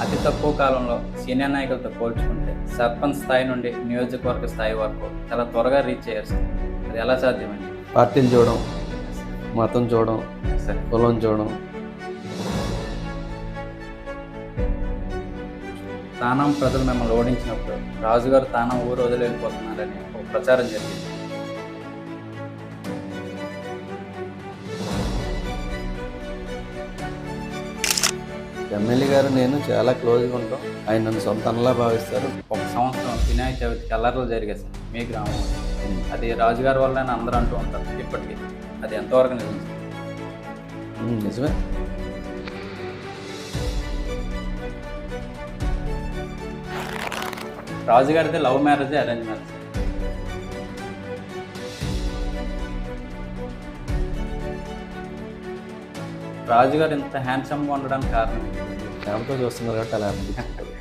అతి తక్కువ కాలంలో సీనియర్ నాయకులతో పోల్చుకుంటే సర్పంచ్ స్థాయి నుండి నియోజకవర్గ స్థాయి వరకు చాలా త్వరగా రీచ్ అయ్యారు సార్. అది ఎలా సాధ్యమండి? పార్టీలు చూడడం, మతం చూడడం, సార్ కులం చూడడం. తానం ప్రజలు మిమ్మల్ని ఓడించినప్పుడు రాజుగారు తానం ఊరు వదిలి వెళ్ళిపోతున్నారని ఒక ప్రచారం జరిగింది. ఎమ్మెల్యే గారు నేను చాలా క్లోజ్గా ఉంటాం. ఆయన నన్ను సొంత అన్నలా భావిస్తారు. ఒక సంవత్సరం వినాయక చవితి కల్లర్లు జరిగాయి సార్ మీ గ్రామం. అది రాజుగారి వల్ల అందరూ అంటూ ఉంటారు ఇప్పటికీ. అది ఎంతవరకు నిజం సార్? నిజమే. రాజుగారిది లవ్ మ్యారేజ్, అరేంజ్ మ్యారేజ్? రాజుగారు ఇంత హ్యాండ్సమ్గా ఉండడానికి కారణం ఏంటి? ప్రేమతో చూస్తున్నారు కాబట్టి అలా అనిపిస్తుంది.